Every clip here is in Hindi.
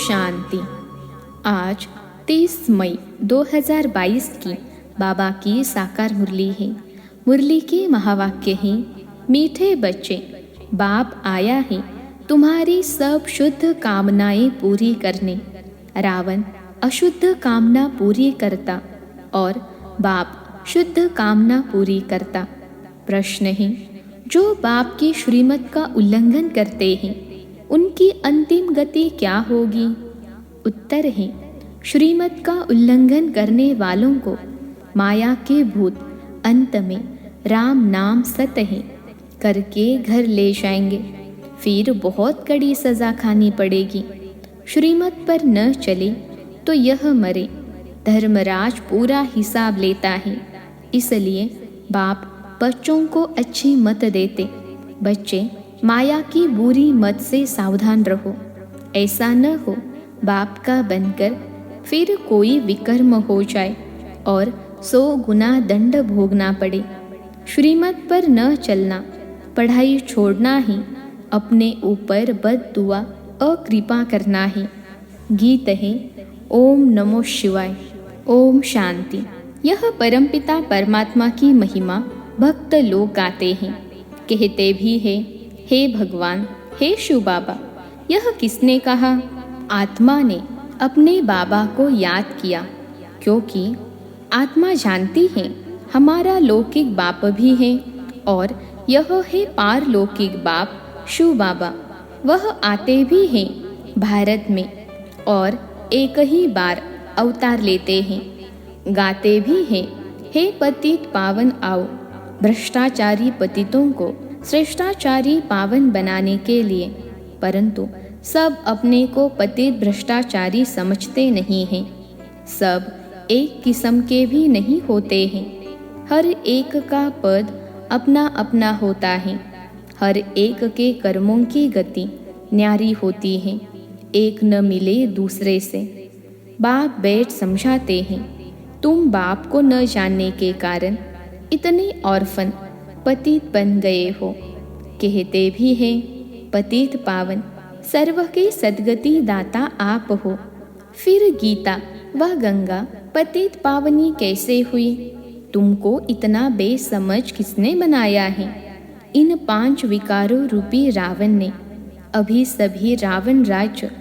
शांति। आज 30 मई 2022 की बाबा की साकार मुरली है। मुरली के महावाक्य हैं, मीठे बच्चे, बाप आया है तुम्हारी सब शुद्ध कामनाएं पूरी करने। रावण अशुद्ध कामना पूरी करता और बाप शुद्ध कामना पूरी करता। प्रश्न है, जो बाप की श्रीमत का उल्लंघन करते हैं उनकी अंतिम गति क्या होगी? उत्तर है, श्रीमत का उल्लंघन करने वालों को माया के भूत अंत में राम नाम सत है करके घर ले जाएंगे। फिर बहुत कड़ी सजा खानी पड़ेगी। श्रीमत पर न चले तो यह मरे। धर्मराज पूरा हिसाब लेता है, इसलिए बाप बच्चों को अच्छी मत देते। बच्चे, माया की बुरी मत से सावधान रहो। ऐसा न हो बाप का बनकर फिर कोई विकर्म हो जाए और 100 गुना दंड भोगना पड़े। श्रीमत पर न चलना, पढ़ाई छोड़ना ही अपने ऊपर बद्दुआ अकृपा करना है। गीत है, ओम नमो शिवाय, ओम शांति। यह परमपिता परमात्मा की महिमा भक्त लोग गाते हैं। कहते भी हैं, हे भगवान, हे शिव बाबा। यह किसने कहा? आत्मा ने अपने बाबा को याद किया, क्योंकि आत्मा जानती है हमारा लौकिक बाप भी है और यह है पारलौकिक बाप शिव बाबा। वह आते भी हैं भारत में और एक ही बार अवतार लेते हैं। गाते भी हैं, हे पतित पावन आओ। भ्रष्टाचारी पतितों को श्रेष्ठाचारी पावन बनाने के लिए, परंतु सब अपने को पतित भ्रष्टाचारी समझते नहीं हैं। सब एक किस्म के भी नहीं होते हैं। हर एक का पद अपना अपना होता है। हर एक के कर्मों की गति न्यारी होती है, एक न मिले दूसरे से। बाप बैठ समझाते हैं, तुम बाप को न जानने के कारण इतने ऑर्फन पतित बन गए हो। कहते भी हैं, पतित पावन सर्व के सद्गति दाता आप हो। फिर गीता व गंगा पतित पावनी कैसे हुई? तुमको इतना बेसमझ किसने बनाया है? इन 5 विकारों रूपी रावण ने। अभी सभी रावण राज्य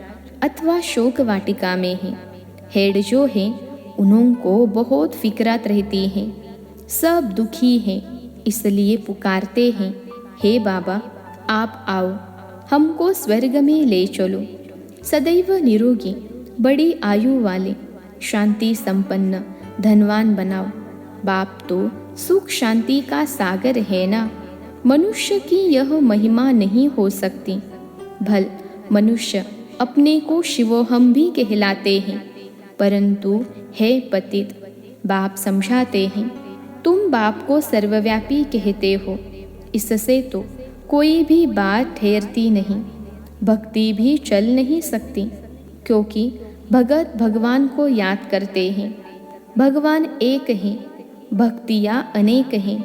अथवा शोक वाटिका में है। हेड जो है उन्हों को बहुत फिक्रात रहती है। सब दुखी हैं, इसलिए पुकारते हैं, हे बाबा आप आओ, हमको स्वर्ग में ले चलो। सदैव निरोगी, बड़ी आयु वाले, शांति संपन्न, धनवान बनाओ। बाप तो सुख शांति का सागर है ना। मनुष्य की यह महिमा नहीं हो सकती। भल मनुष्य अपने को शिवोहम भी कहलाते हैं, परंतु है पतित। बाप समझाते हैं, तुम बाप को सर्वव्यापी कहते हो, इससे तो कोई भी बात ठहरती नहीं, भक्ति भी चल नहीं सकती, क्योंकि भगत भगवान को याद करते हैं। भगवान एक हैं, भक्तियाँ अनेक हैं।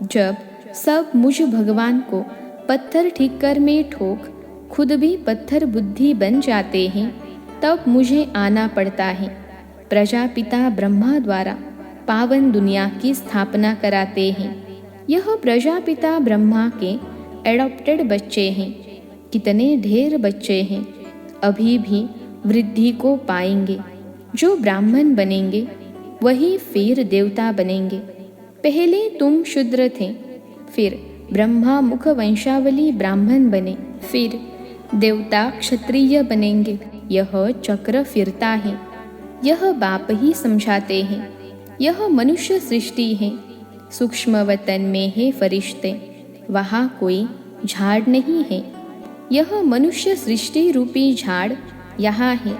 जब सब मुझ भगवान को पत्थर ठिक्कर में ठोक खुद भी पत्थर बुद्धि बन जाते हैं, तब मुझे आना पड़ता है। प्रजापिता ब्रह्मा द्वारा पावन दुनिया की स्थापना कराते हैं। यह प्रजापिता ब्रह्मा के एडॉप्टेड बच्चे हैं। कितने ढेर बच्चे हैं, अभी भी वृद्धि को पाएंगे। जो ब्राह्मण बनेंगे वही फिर देवता बनेंगे। पहले तुम शूद्र थे, फिर ब्रह्मा मुख वंशावली ब्राह्मण बने, फिर देवता क्षत्रिय बनेंगे। यह चक्र फिरता है। यह बाप ही समझाते हैं। यह मनुष्य सृष्टि है। सूक्ष्म वतन में है फरिश्ते, वहाँ कोई झाड़ नहीं है। यह मनुष्य सृष्टि रूपी झाड़ यहाँ है।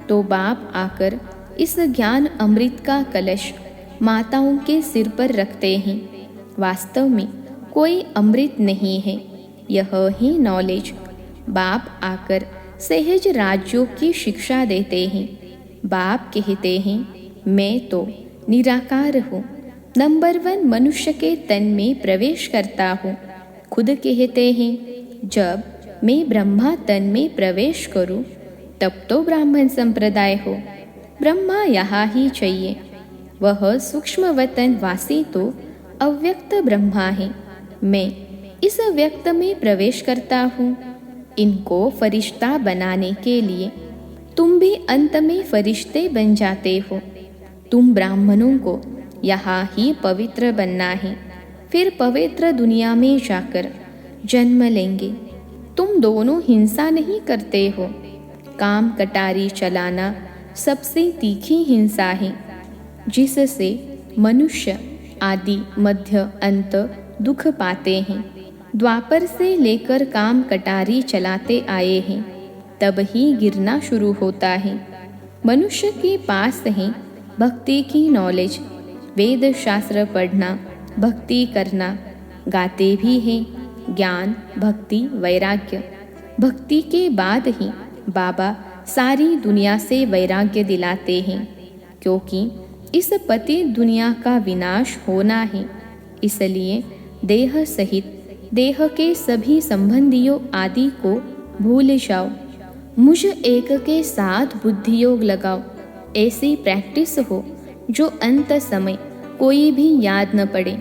तो बाप आकर इस ज्ञान अमृत का कलश माताओं के सिर पर रखते हैं। वास्तव में कोई अमृत नहीं है, यह ही नॉलेज। बाप आकर सहज राज्यों की शिक्षा देते हैं। बाप कहते हैं, मैं तो निराकार हूँ, नंबर 1 मनुष्य के तन में प्रवेश करता हूँ। खुद कहते हैं, जब मैं ब्रह्मा तन में प्रवेश करूँ तब तो ब्राह्मण संप्रदाय हो। ब्रह्मा यहाँ ही चाहिए। वह सूक्ष्म वतन वासी तो अव्यक्त ब्रह्मा है। मैं इस व्यक्त में प्रवेश करता हूँ। इनको फरिश्ता बनाने के लिए तुम भी अंत में फरिश्ते बन जाते हो। तुम ब्राह्मणों को यहाँ ही पवित्र बनना है, फिर पवित्र दुनिया में जाकर जन्म लेंगे। तुम दोनों हिंसा नहीं करते हो। काम कटारी चलाना सबसे तीखी हिंसा है, जिससे मनुष्य आदि मध्य अंत दुख पाते हैं। द्वापर से लेकर काम कटारी चलाते आए हैं, तब ही गिरना शुरू होता है। मनुष्य के पास है भक्ति की नॉलेज, वेद शास्त्र पढ़ना, भक्ति करना, गाते भी हैं ज्ञान, भक्ति, वैराग्य। भक्ति के बाद ही बाबा सारी दुनिया से वैराग्य दिलाते हैं, क्योंकि इस पतित दुनिया का विनाश होना है। इसलिए देह सहित देह के सभी संबंधियों आदि को भूल जाओ। मुझ एक के साथ बुद्धि योग लगाओ। ऐसी प्रैक्टिस हो जो अंत समय कोई भी याद न पड़े।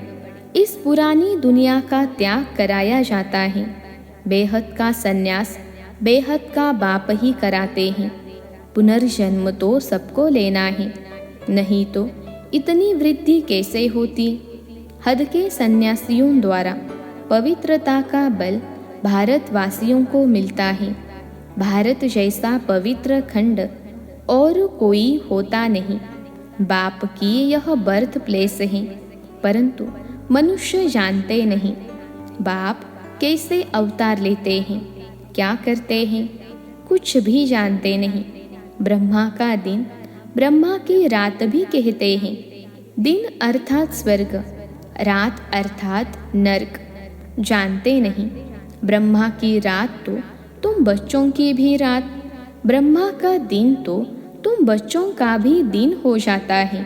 इस पुरानी दुनिया का त्याग कराया जाता है। बेहद का संन्यास बेहद का बाप ही कराते हैं। पुनर्जन्म तो सबको लेना है, नहीं तो इतनी वृद्धि कैसे होती। हद के सन्यासियों द्वारा पवित्रता का बल भारतवासियों को मिलता है। भारत जैसा पवित्र खंड और कोई होता नहीं। बाप की यह बर्थ प्लेस है, परंतु मनुष्य जानते नहीं बाप कैसे अवतार लेते हैं, क्या करते हैं, कुछ भी जानते नहीं। ब्रह्मा का दिन, ब्रह्मा की रात भी कहते हैं। दिन अर्थात स्वर्ग, रात अर्थात नरक। जानते नहीं ब्रह्मा की रात तो तुम बच्चों की भी रात, ब्रह्मा का दिन तो तुम बच्चों का भी दिन हो जाता है।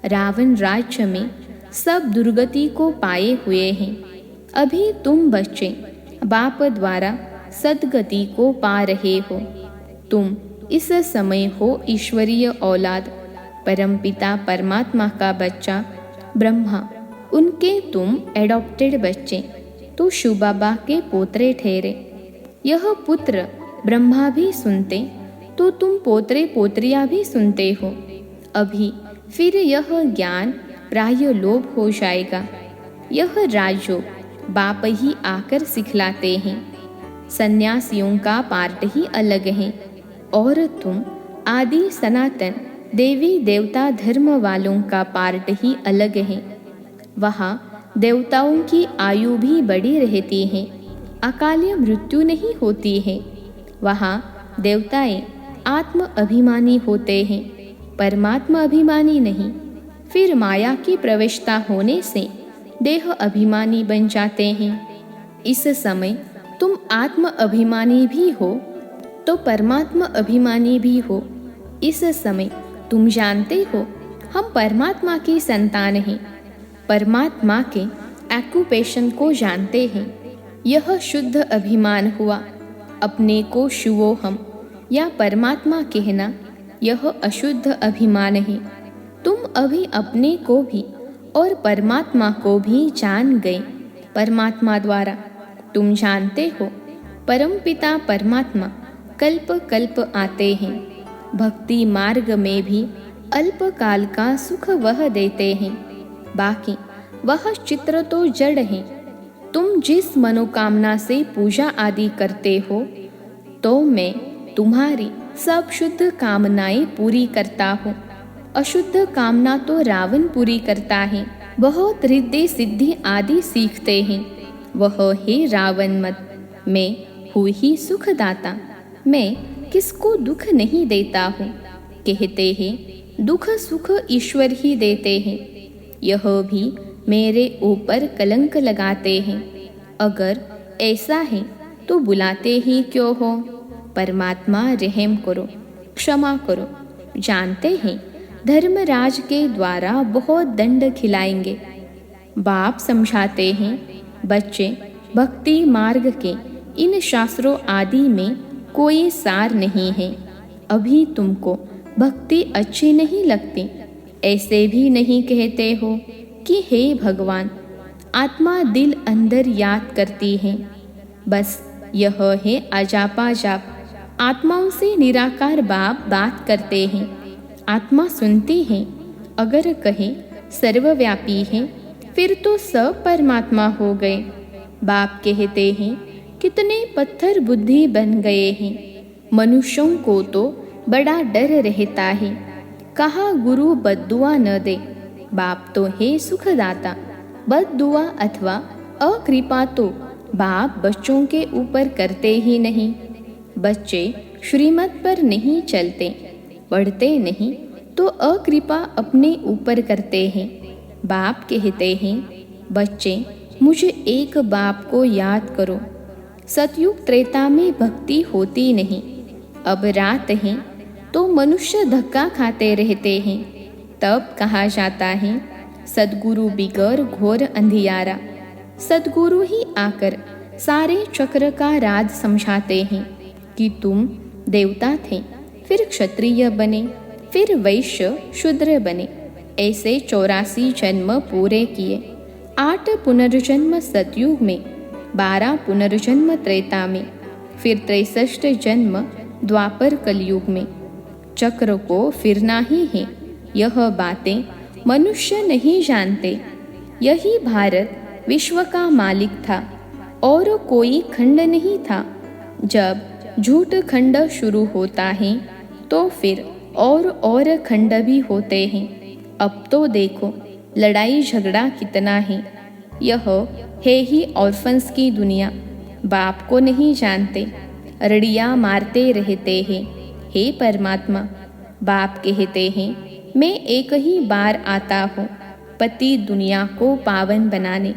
रावण राज्य में सब दुर्गति को पाए हुए हैं। अभी तुम बच्चे बाप द्वारा सद्गति को पा रहे हो। तुम इस समय हो ईश्वरीय औलाद, परमपिता परमात्मा का बच्चा ब्रह्मा, उनके तुम एडॉप्टेड बच्चे तो शिव बाबा के पोतरे ठहरे। यह पुत्र ब्रह्मा भी सुनते तो तुम पोतरे पोतरियाँ भी सुनते हो। अभी फिर यह ज्ञान प्राय लोभ हो जाएगा। यह राजयोग बाप ही आकर सिखलाते हैं। सन्यासियों का पार्ट ही अलग है और तुम आदि सनातन देवी देवता धर्म वालों का पार्ट ही अलग है। वहाँ देवताओं की आयु भी बड़ी रहती है, अकाल मृत्यु नहीं होती है। वहाँ देवताएं आत्म अभिमानी होते हैं, परमात्मा अभिमानी नहीं। फिर माया की प्रवेशता होने से देह अभिमानी बन जाते हैं। इस समय तुम आत्म अभिमानी भी हो तो परमात्मा अभिमानी भी हो। इस समय तुम जानते हो हम परमात्मा की संतान हैं। परमात्मा के एक्यूपेशन को जानते हैं। यह शुद्ध अभिमान हुआ। अपने को शिवोहम या परमात्मा कहना यह अशुद्ध अभिमान है। तुम अभी अपने को भी और परमात्मा को भी जान गए परमात्मा द्वारा। तुम जानते हो परमपिता परमात्मा कल्प कल्प आते हैं। भक्ति मार्ग में भी अल्प काल का सुख वह देते हैं, बाकी वह चित्र तो जड़ है। तुम जिस मनोकामना से पूजा आदि करते हो तो मैं तुम्हारी सब शुद्ध कामनाएं पूरी करता हूँ। अशुद्ध कामना तो रावण पूरी करता है। बहुत रिद्धि सिद्धि आदि सीखते हैं, वह है रावण मत। मैं हूँ ही सुखदाता, मैं किसको दुख नहीं देता हूँ। कहते हैं दुख सुख ईश्वर ही देते हैं, यह भी मेरे ऊपर कलंक लगाते हैं। अगर ऐसा है तो बुलाते ही क्यों हो। परमात्मा रहम करो, क्षमा करो। जानते हैं धर्मराज के द्वारा बहुत दंड खिलाएंगे। बाप समझाते हैं बच्चे भक्ति मार्ग के इन शास्त्रों आदि में कोई सार नहीं है। अभी तुमको भक्ति अच्छी नहीं लगती, ऐसे भी नहीं कहते हो कि हे भगवान, आत्मा दिल अंदर याद करती है। बस यह है अजापा जाप। आत्माओं से निराकार बाप बात करते हैं, आत्मा सुनती है। अगर कहे सर्वव्यापी है, फिर तो सब परमात्मा हो गए। बाप कहते हैं, कितने पत्थर बुद्धि बन गए हैं। मनुष्यों को तो बड़ा डर रहता है, कहा गुरु बद्दुआ न दे। बाप तो है सुखदाता, बद्दुआ अथवा अकृपा तो बाप बच्चों के ऊपर करते ही नहीं। बच्चे श्रीमत पर नहीं चलते, पढ़ते नहीं, तो अकृपा अपने ऊपर करते हैं। बाप कहते हैं, बच्चे मुझे एक बाप को याद करो। सतयुग त्रेता में भक्ति होती नहीं। अब रात है तो मनुष्य धक्का खाते रहते हैं। तब कहा जाता है, सद्गुरु बिगर घोर अंधियारा। सद्गुरु ही आकर सारे चक्र का राज समझाते हैं कि तुम देवता थे, फिर क्षत्रिय बने, फिर वैश्य शूद्र बने। ऐसे 84 जन्म पूरे किए। 8 पुनर्जन्म सतयुग में, 12 पुनर्जन्म त्रेता में, फिर 63 जन्म द्वापर कलयुग में। चक्र को फिरना ही है, यह बातें मनुष्य नहीं जानते। यही भारत विश्व का मालिक था और कोई खंड नहीं था। जब झूठ खंड शुरू होता है तो फिर और खंड भी होते हैं। अब तो देखो लड़ाई झगड़ा कितना है। यह है ही ऑर्फन्स की दुनिया। बाप को नहीं जानते, रड़ियाँ मारते रहते हैं। हे परमात्मा, बाप कहते हैं, मैं एक ही बार आता हूँ पति दुनिया को पावन बनाने।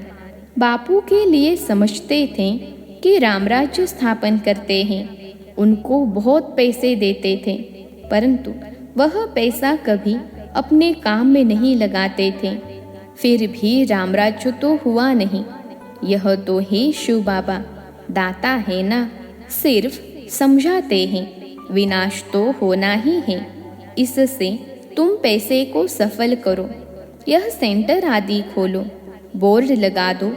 बापू के लिए समझते थे कि रामराज्य स्थापन करते हैं, उनको बहुत पैसे देते थे, परंतु वह पैसा कभी अपने काम में नहीं लगाते थे। फिर भी रामराज्य तो हुआ नहीं। यह तो है शिव बाबा, दाता है ना, सिर्फ समझाते हैं, विनाश तो होना ही है। इससे तुम पैसे को सफल करो, यह सेंटर आदि खोलो, बोर्ड लगा दो,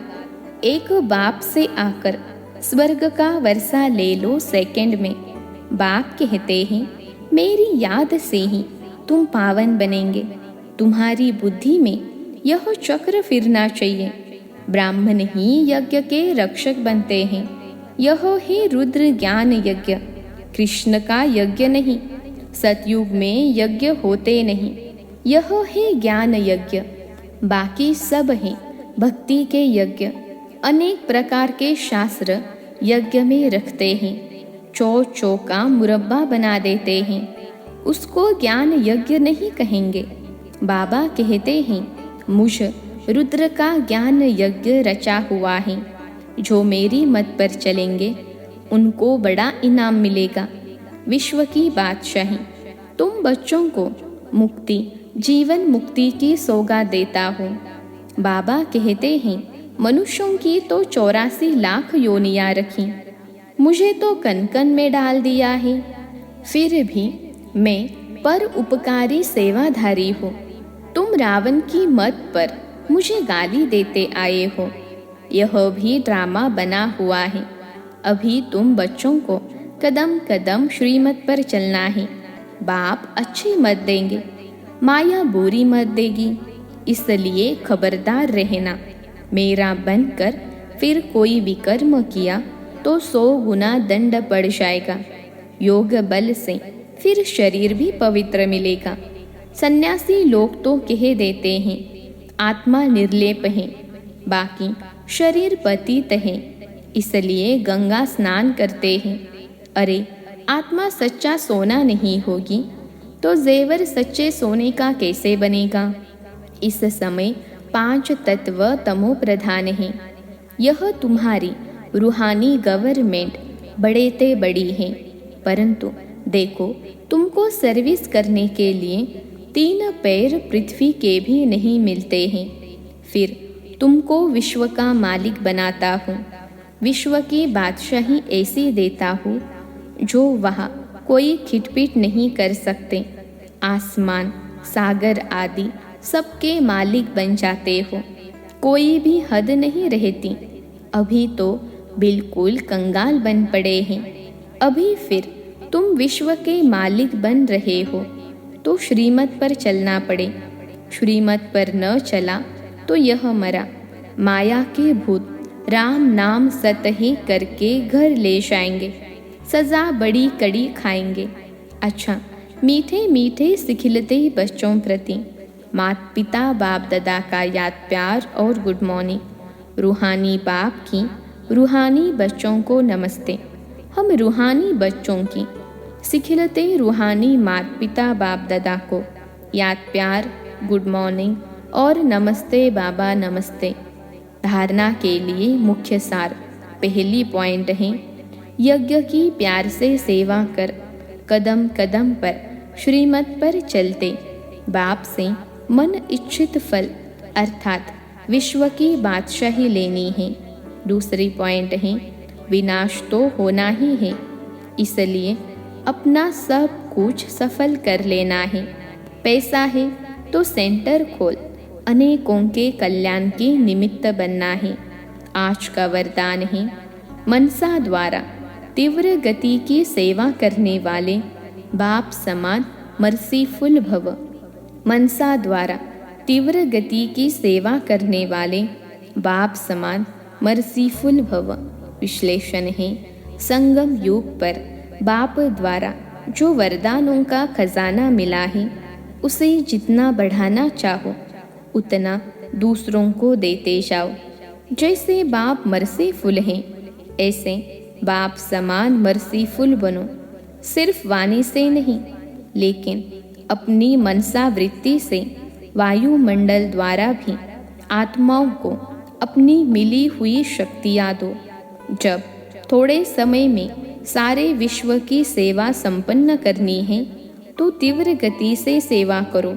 एक बाप से आकर स्वर्ग का वर्षा ले लो सेकंड में। बाप कहते हैं, मेरी याद से ही तुम पावन बनेंगे। तुम्हारी बुद्धि में यह चक्र फिरना चाहिए। ब्राह्मण ही यज्ञ के रक्षक बनते हैं। यह है रुद्र ज्ञान यज्ञ, कृष्ण का यज्ञ नहीं। सतयुग में यज्ञ होते नहीं, यह है ज्ञान यज्ञ। बाकी सब है भक्ति के यज्ञ। अनेक प्रकार के शास्त्र यज्ञ में रखते हैं। चौ का मुरब्बा बना देते हैं, उसको ज्ञान यज्ञ नहीं कहेंगे। बाबा कहते हैं, मुझ रुद्र का ज्ञान यज्ञ रचा हुआ है। जो मेरी मत पर चलेंगे उनको बड़ा इनाम मिलेगा, विश्व की बादशाही। तुम बच्चों को मुक्ति, जीवन मुक्ति की सौगात देता हूँ। बाबा कहते हैं, मनुष्यों की तो 84 लाख योनियाँ रखी, मुझे तो कन में डाल दिया है। फिर भी मैं पर उपकारी सेवाधारी हूँ। तुम रावण की मत पर मुझे गाली देते आए हो, यह भी ड्रामा बना हुआ है। अभी तुम बच्चों को कदम कदम श्रीमत पर चलना है। बाप अच्छी मत देंगे, माया बुरी मत देगी, इसलिए खबरदार रहना। मेरा बनकर फिर कोई विकर्म किया तो 100 गुना दंड पड़ जाएगा। योग बल से फिर शरीर भी पवित्र मिलेगा। सन्यासी लोग तो कह देते हैं, आत्मा निर्लेप है, बाकी शरीर पतित है, इसलिए गंगा स्नान करते हैं। अरे आत्मा सच्चा सोना नहीं होगी तो जेवर सच्चे सोने का कैसे बनेगा। इस समय 5 तत्व तमो प्रधान है। यह तुम्हारी रूहानी गवर्नमेंट बड़े ते बड़ी है, परंतु देखो तुमको सर्विस करने के लिए 3 पैर पृथ्वी के भी नहीं मिलते हैं। फिर तुमको विश्व का मालिक बनाता हूँ, विश्व की बादशाही ऐसी देता हूँ जो वहाँ कोई खिटपिट नहीं कर सकते। आसमान, सागर आदि सबके मालिक बन जाते हो, कोई भी हद नहीं रहती। अभी तो बिल्कुल कंगाल बन पड़े हैं, अभी फिर तुम विश्व के मालिक बन रहे हो, तो श्रीमत पर चलना पड़े। श्रीमत पर न चला तो यह मरा। माया के भूत राम नाम सतही करके घर ले जाएंगे, सजा बड़ी कड़ी खाएंगे। अच्छा, मीठे मीठे सिखिलते बच्चों प्रति माता पिता बाप दादा का याद प्यार और गुड मॉर्निंग। रूहानी बाप की रूहानी बच्चों को नमस्ते। हम रूहानी बच्चों की सिखिलते रूहानी माता पिता बाप दादा को याद प्यार, गुड मॉर्निंग और नमस्ते बाबा नमस्ते। धारणा के लिए मुख्य सार पहली पॉइंट है, यज्ञ की प्यार से सेवा कर, कदम कदम पर श्रीमत पर चलते बाप से मन इच्छित फल अर्थात विश्व की बादशाही लेनी है। दूसरी पॉइंट है, विनाश तो होना ही है, इसलिए अपना सब कुछ सफल कर लेना है। पैसा है तो सेंटर खोल, अनेकों के कल्याण के निमित्त बनना है। आज का वरदान है, मनसा द्वारा तीव्र गति की सेवा करने वाले बाप समान मर्सीफुल भव। मनसा द्वारा तीव्र गति की सेवा करने वाले बाप समान मर्सीफुल भव। विश्लेषण है, संगम युग पर बाप द्वारा जो वरदानों का खजाना मिला है, उसे जितना बढ़ाना चाहो उतना दूसरों को देते जाओ। जैसे बाप मर्सीफुल हैं, ऐसे बाप समान मर्सीफुल बनो। सिर्फ वाणी से नहीं, लेकिन अपनी मनसा वृत्ति से वायुमंडल द्वारा भी आत्माओं को अपनी मिली हुई शक्तियाँ दो। जब थोड़े समय में सारे विश्व की सेवा संपन्न करनी है, तो तीव्र गति से सेवा करो।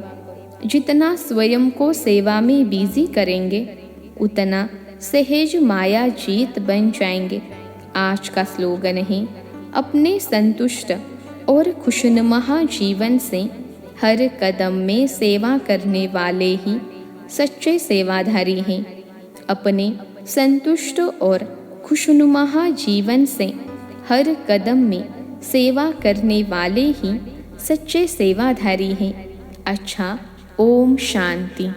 जितना स्वयं को सेवा में बिजी करेंगे, उतना सहज माया जीत बन जाएंगे। आज का स्लोगन है, अपने संतुष्ट और खुशनुमा जीवन से हर कदम में सेवा करने वाले ही सच्चे सेवाधारी हैं। अपने संतुष्ट और खुशनुमा जीवन से हर कदम में सेवा करने वाले ही सच्चे सेवाधारी हैं। अच्छा, ओम शांति।